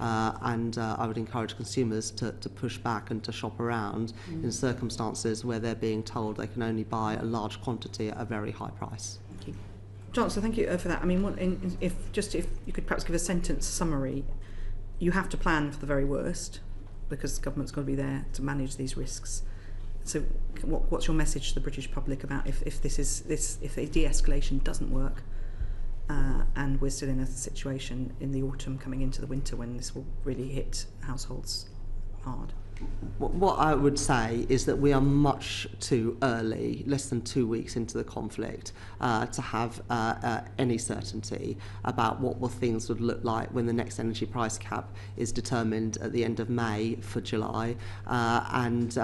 and I would encourage consumers to push back and to shop around in circumstances where they're being told they can only buy a large quantity at a very high price. Thank you. Chancellor, thank you for that. I mean, if you could perhaps give a sentence summary, you have to plan for the very worst because the government's got to be there to manage these risks. So, what's your message to the British public about if the de-escalation doesn't work, and we're still in a situation in the autumn coming into the winter when this will really hit households hard? What I would say is that we are much too early, less than 2 weeks into the conflict, to have any certainty about what things would look like when the next energy price cap is determined at the end of May for July. And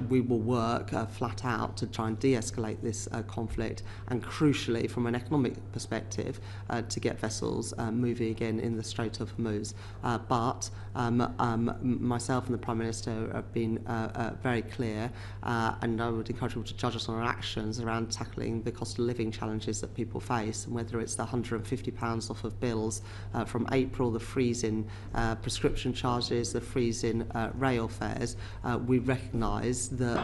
we will work flat out to try and de-escalate this conflict, and crucially, from an economic perspective, to get vessels moving again in the Strait of Hormuz. But myself and the Prime Minister have been very clear, and I would encourage people to judge us on our actions around tackling the cost of living challenges that people face, and whether it's the £150 off of bills from April, the freeze in prescription charges, the freeze in rail fares. We recognise that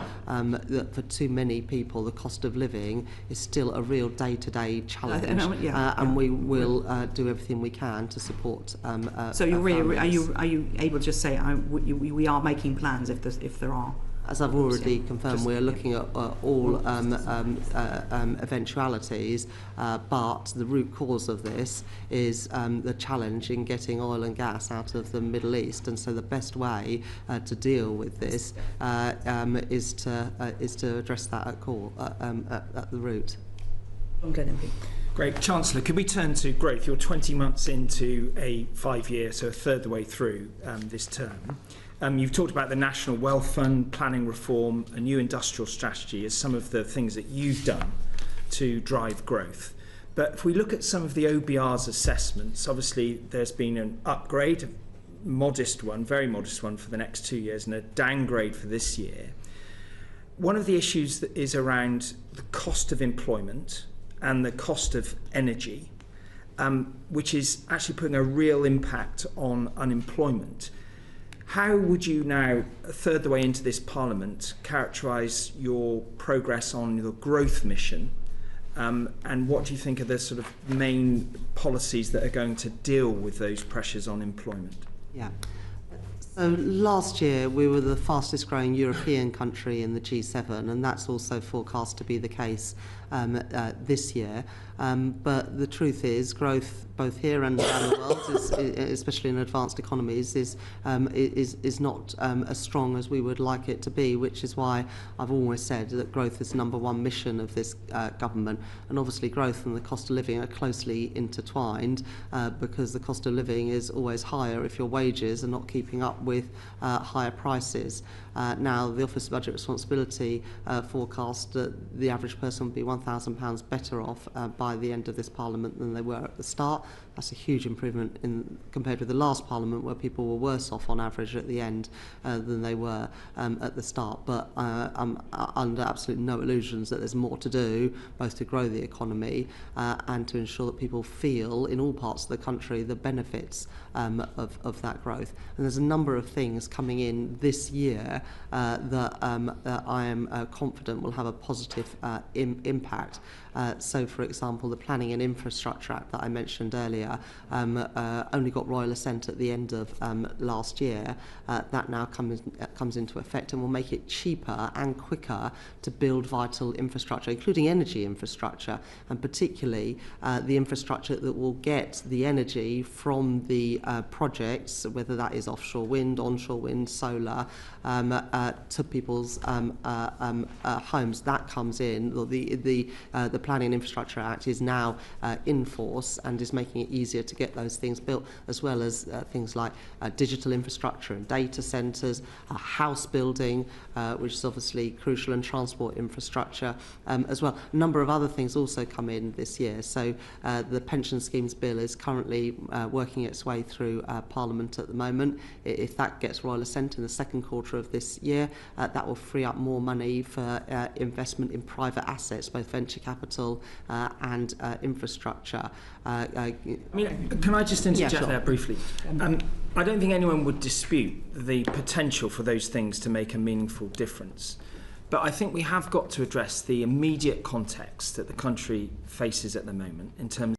for too many people the cost of living is still a real day-to-day challenge, and we will do everything we can to support. So are you able to just say we are making plans if there are? As I've already confirmed, we're looking at all eventualities, but the root cause of this is the challenge in getting oil and gas out of the Middle East, and so the best way to deal with this is to address that at core, at the root. Great. Chancellor, could we turn to growth? You're 20 months into a 5-year, so a third the way through this term. You've talked about the National Wealth Fund, planning reform, a new industrial strategy as some of the things that you've done to drive growth. But if we look at some of the OBR's assessments, obviously there's been an upgrade, a modest one, very modest one for the next 2 years, and a downgrade for this year. One of the issues that is around the cost of employment and the cost of energy, which is actually putting a real impact on unemployment. How would you now, a third the way into this Parliament, characterise your progress on your growth mission, and what do you think are the sort of main policies that are going to deal with those pressures on employment? Yeah. So last year we were the fastest growing European country in the G7, and that's also forecast to be the case this year. But the truth is, growth both here and around the world, especially in advanced economies, is not as strong as we would like it to be, which is why I've always said that growth is the #1 mission of this government. And obviously growth and the cost of living are closely intertwined, because the cost of living is always higher if your wages are not keeping up with higher prices. Now, the Office of Budget Responsibility forecast that the average person would be £1,000 better off by the end of this Parliament than they were at the start. That's a huge improvement compared with the last Parliament, where people were worse off on average at the end than they were at the start. But I'm under absolute no illusions that there's more to do, both to grow the economy and to ensure that people feel in all parts of the country the benefits of that growth. And there's a number of things coming in this year that I am confident will have a positive impact. So, for example, the Planning and Infrastructure Act that I mentioned earlier only got royal assent at the end of last year. That now comes into effect and will make it cheaper and quicker to build vital infrastructure, including energy infrastructure, and particularly the infrastructure that will get the energy from the projects, whether that is offshore wind, onshore wind, solar, to people's homes. That comes in. The Planning and Infrastructure Act is now in force and is making it easier to get those things built, as well as things like digital infrastructure and data centres, house building, which is obviously crucial, and transport infrastructure as well. A number of other things also come in this year. So the pension schemes bill is currently working its way through Parliament at the moment. If that gets royal assent in the second quarter of this year, that will free up more money for investment in private assets, both venture capital and infrastructure. I mean, can I just interject Yeah, sure. there briefly? I don't think anyone would dispute the potential for those things to make a meaningful difference. But I think we have got to address the immediate context that the country faces at the moment in terms